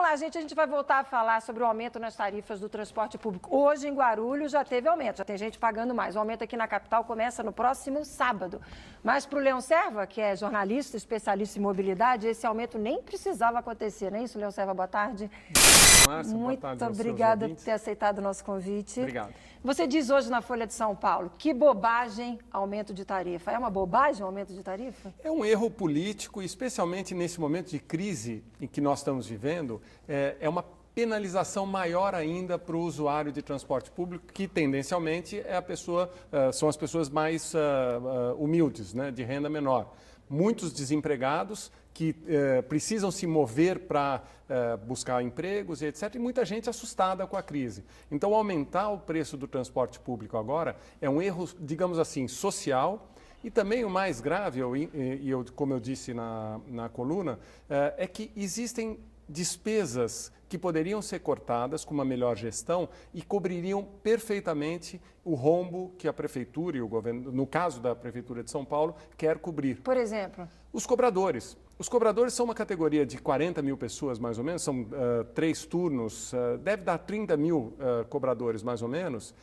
lá, gente, a gente vai voltar a falar sobre o aumento nas tarifas do transporte público. Hoje, em Guarulhos, já teve aumento, já tem gente pagando mais. O aumento aqui na capital começa no próximo sábado. Mas para o Leão Serva, que é jornalista, especialista em mobilidade, esse aumento nem precisava acontecer, não é isso, Leão Serva? Boa tarde. Márcia, Muito boa tarde obrigada por ter aceitado o nosso convite. Obrigado. Você diz hoje na Folha de São Paulo, que bobagem aumento de tarifa. É uma bobagem o aumento de tarifa? É um erro político, especialmente nesse momento de crise em que nós estamos vivendo, é uma penalização maior ainda para o usuário de transporte público, que tendencialmente são as pessoas mais humildes, né, de renda menor. Muitos desempregados que precisam se mover para buscar empregos e etc. E muita gente assustada com a crise. Então, aumentar o preço do transporte público agora é um erro, digamos assim, social. E também o mais grave, como eu disse na coluna, é que existem despesas que poderiam ser cortadas com uma melhor gestão e cobririam perfeitamente o rombo que a Prefeitura e o governo, no caso da Prefeitura de São Paulo, quer cobrir. Por exemplo? Os cobradores. Os cobradores são uma categoria de 40 mil pessoas, mais ou menos, são 3 turnos, deve dar 30 mil cobradores, mais ou menos,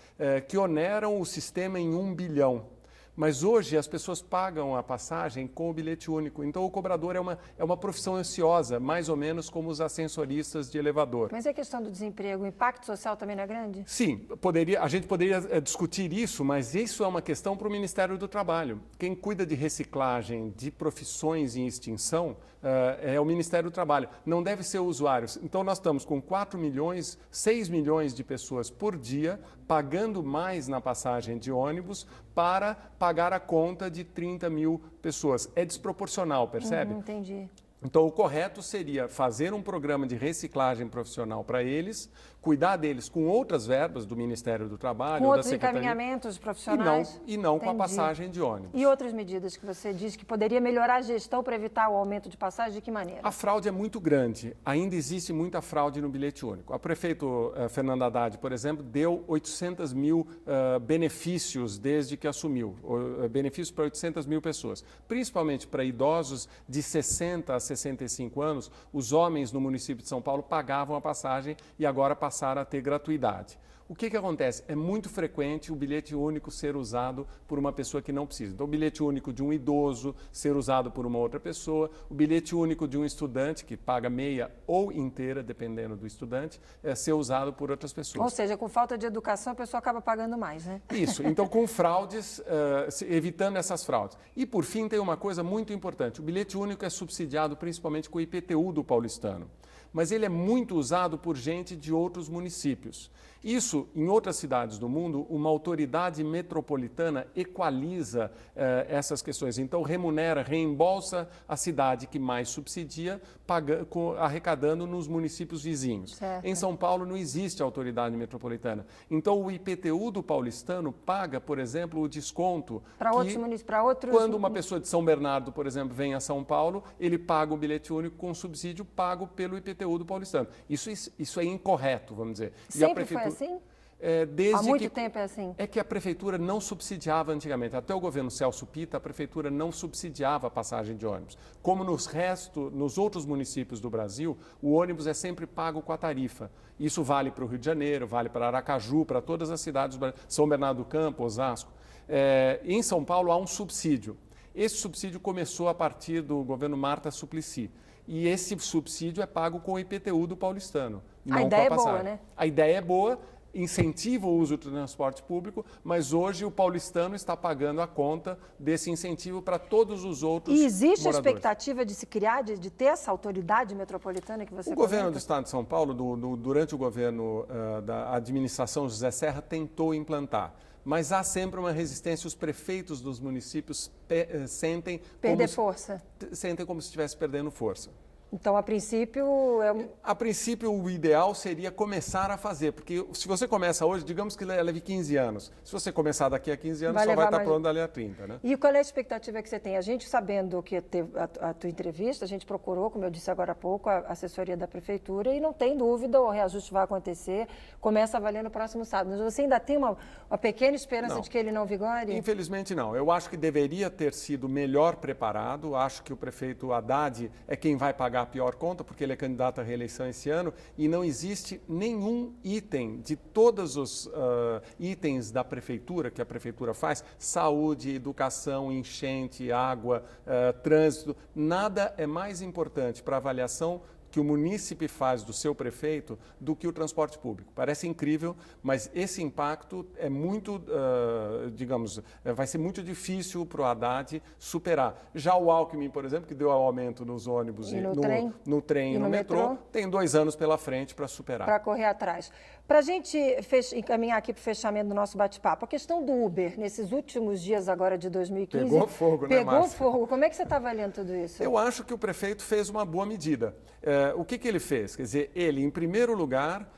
que oneram o sistema em 1 bilhão. Mas hoje as pessoas pagam a passagem com o bilhete único. Então o cobrador é uma profissão ansiosa, mais ou menos como os ascensoristas de elevador. Mas a questão do desemprego, o impacto social também não é grande? Sim, a gente poderia discutir isso, mas isso é uma questão para o Ministério do Trabalho. Quem cuida de reciclagem de profissões em extinção é o Ministério do Trabalho. Não deve ser o usuário. Então nós estamos com 4 milhões, 6 milhões de pessoas por dia pagando mais na passagem de ônibus para pagar a conta de 30 mil pessoas. É desproporcional, percebe? Entendi. Então, o correto seria fazer um programa de reciclagem profissional para eles, cuidar deles com outras verbas do Ministério do Trabalho, com ou da outros Secretaria, encaminhamentos profissionais? E não com a passagem de ônibus. E outras medidas que você diz que poderia melhorar a gestão para evitar o aumento de passagem, de que maneira? A fraude é muito grande. Ainda existe muita fraude no bilhete único. A prefeita Fernanda Haddad, por exemplo, deu 800 mil benefícios desde que assumiu. Benefícios para 800 mil pessoas. Principalmente para idosos de 60 a 65 anos, os homens no município de São Paulo pagavam a passagem e agora passaram a ter gratuidade. O que acontece? É muito frequente o bilhete único ser usado por uma pessoa que não precisa. Então, o bilhete único de um idoso ser usado por uma outra pessoa, o bilhete único de um estudante, que paga meia ou inteira, dependendo do estudante, ser usado por outras pessoas. Ou seja, com falta de educação, a pessoa acaba pagando mais, né? Isso. Então, com fraudes, evitando essas fraudes. E, por fim, tem uma coisa muito importante. O bilhete único é subsidiado principalmente com o IPTU do paulistano. Mas ele é muito usado por gente de outros municípios. Isso, em outras cidades do mundo, uma autoridade metropolitana equaliza essas questões. Então, reembolsa a cidade que mais subsidia, arrecadando nos municípios vizinhos. Certo. Em São Paulo não existe autoridade metropolitana. Então, o IPTU do paulistano paga, por exemplo, o desconto para outros municípios, para outros... Quando uma pessoa de São Bernardo, por exemplo, vem a São Paulo, ele paga um bilhete único com subsídio pago pelo IPTU do paulistano. Isso é incorreto, vamos dizer. Sempre foi assim? Há muito tempo é assim? É que a prefeitura não subsidiava antigamente. Até o governo Celso Pitta, a prefeitura não subsidiava a passagem de ônibus. Como nos outros municípios do Brasil, o ônibus é sempre pago com a tarifa. Isso vale para o Rio de Janeiro, vale para Aracaju, para todas as cidades do Brasil, São Bernardo do Campo, Osasco. Em São Paulo há um subsídio. Esse subsídio começou a partir do governo Marta Suplicy. E esse subsídio é pago com o IPTU do paulistano, não com a passagem. A ideia é boa, né? A ideia é boa, incentiva o uso do transporte público, mas hoje o paulistano está pagando a conta desse incentivo para todos os outros moradores. E existe moradores. A expectativa de se criar, de ter essa autoridade metropolitana que você comenta? O governo do Estado de São Paulo, durante o governo da administração José Serra, tentou implantar. Mas há sempre uma resistência, os prefeitos dos municípios sentem como se estivesse perdendo força. Então, a princípio... A princípio, o ideal seria começar a fazer, porque se você começa hoje, digamos que leve 15 anos. Se você começar daqui a 15 anos, só vai estar pronto dali a 30, né? E qual é a expectativa que você tem? A gente, sabendo que teve a tua entrevista, a gente procurou, como eu disse agora há pouco, a assessoria da Prefeitura e não tem dúvida, o reajuste vai acontecer, começa a valer no próximo sábado. Mas você ainda tem uma pequena esperança de que ele não vigore? Infelizmente, não. Eu acho que deveria ter sido melhor preparado. Acho que o prefeito Haddad é quem vai pagar pagar a pior conta, porque ele é candidato à reeleição esse ano, e não existe nenhum item de todos os itens da prefeitura, que a prefeitura faz, saúde, educação, enchente, água, trânsito, nada é mais importante para a avaliação que o munícipe faz do seu prefeito do que o transporte público. Parece incrível, mas esse impacto é muito, vai ser muito difícil para o Haddad superar. Já o Alckmin, por exemplo, que deu aumento nos ônibus, no trem e no metrô, tem 2 anos pela frente para superar. Para correr atrás. Para a gente encaminhar aqui para o fechamento do nosso bate-papo, a questão do Uber, nesses últimos dias agora de 2015... Pegou fogo, né, Márcia? Pegou fogo. Como é que você está avaliando tudo isso? Eu acho que o prefeito fez uma boa medida. O que ele fez? Quer dizer, ele, em primeiro lugar,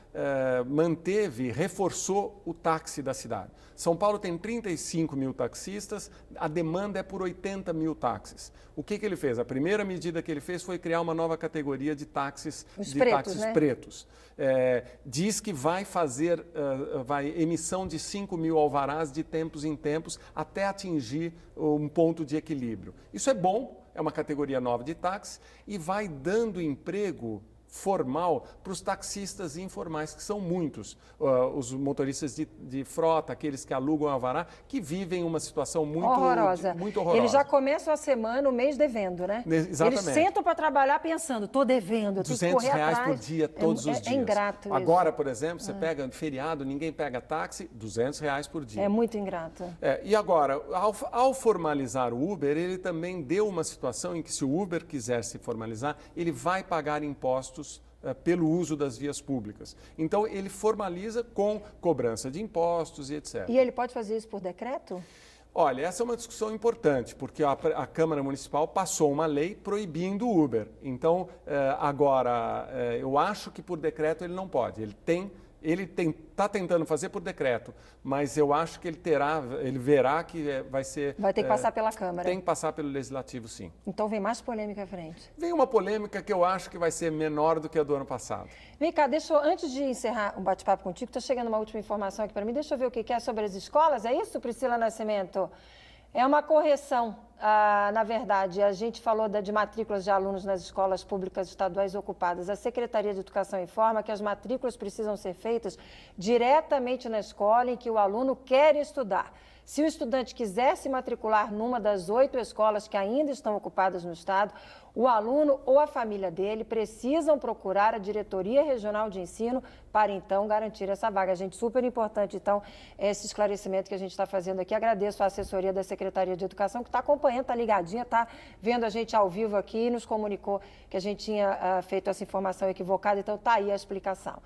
reforçou o táxi da cidade. São Paulo tem 35 mil taxistas, a demanda é por 80 mil táxis. O que ele fez? A primeira medida que ele fez foi criar uma nova categoria de táxis, pretos. Diz que vai fazer emissão de 5 mil alvarás de tempos em tempos até atingir um ponto de equilíbrio. Isso é bom, é uma categoria nova de táxi e vai dando emprego formal para os taxistas informais, que são muitos, os motoristas de frota, aqueles que alugam alvará, que vivem uma situação muito horrorosa. Eles já começam a semana, o mês devendo, né? Exatamente. Eles sentam para trabalhar pensando, estou devendo, tenho que correr atrás. R$200 por dia, todos os dias. É ingrato isso. Agora, por exemplo, você pega feriado, ninguém pega táxi, R$200 por dia. É muito ingrato. E agora, ao formalizar o Uber, ele também deu uma situação em que, se o Uber quiser se formalizar, ele vai pagar impostos pelo uso das vias públicas. Então, ele formaliza com cobrança de impostos e etc. E ele pode fazer isso por decreto? Olha, essa é uma discussão importante, porque a Câmara Municipal passou uma lei proibindo o Uber. Então, agora, eu acho que por decreto ele não pode. Ele está tentando fazer por decreto, mas eu acho que ele verá que vai ser... Vai ter que passar pela Câmara. Tem que passar pelo Legislativo, sim. Então vem mais polêmica à frente. Vem uma polêmica que eu acho que vai ser menor do que a do ano passado. Vem cá, antes de encerrar um bate-papo contigo, está chegando uma última informação aqui para mim. Deixa eu ver o que é sobre as escolas. É isso, Priscila Nascimento? É uma correção. Na verdade, a gente falou de matrículas de alunos nas escolas públicas estaduais ocupadas. A Secretaria de Educação informa que as matrículas precisam ser feitas diretamente na escola em que o aluno quer estudar. Se o estudante quiser se matricular numa das 8 escolas que ainda estão ocupadas no estado, o aluno ou a família dele precisam procurar a Diretoria Regional de Ensino para, então, garantir essa vaga. Gente, super importante, então, esse esclarecimento que a gente está fazendo aqui. Agradeço a assessoria da Secretaria de Educação, que está acompanhando, está ligadinha, está vendo a gente ao vivo aqui e nos comunicou que a gente tinha feito essa informação equivocada, então está aí a explicação.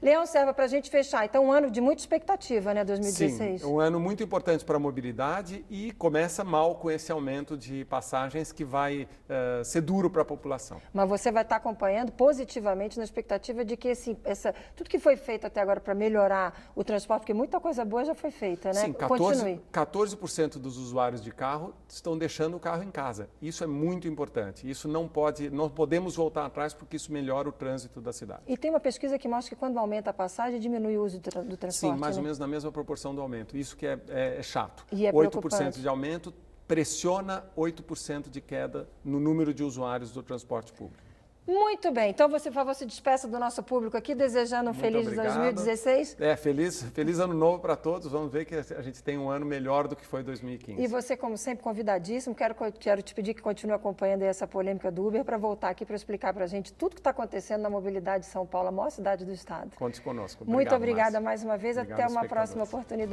Leão Serva, para a gente fechar, então, um ano de muita expectativa, né, 2016? Sim, um ano muito importante para a mobilidade e começa mal com esse aumento de passagens que vai ser duro para a população. Mas você vai estar acompanhando positivamente na expectativa de que tudo que foi feito até agora para melhorar o transporte, porque muita coisa boa já foi feita, né? Sim, 14% dos usuários de carro estão deixando o carro em casa. Isso é muito importante. Isso não podemos voltar atrás, porque isso melhora o trânsito da cidade. E tem uma pesquisa que mostra que quando aumenta a passagem, diminui o uso do transporte. Sim, mais ou menos na mesma proporção do aumento. Isso que é chato. E é 8% de aumento pressiona 8% de queda no número de usuários do transporte público. Muito bem. Então, você, por favor, se despeça do nosso público aqui, desejando um feliz 2016. Feliz ano novo para todos. Vamos ver que a gente tem um ano melhor do que foi 2015. E você, como sempre, convidadíssimo. Quero te pedir que continue acompanhando essa polêmica do Uber para voltar aqui para explicar para a gente tudo que está acontecendo na mobilidade de São Paulo, a maior cidade do estado. Conte conosco. Muito obrigada mais uma vez. Obrigado, até uma próxima oportunidade.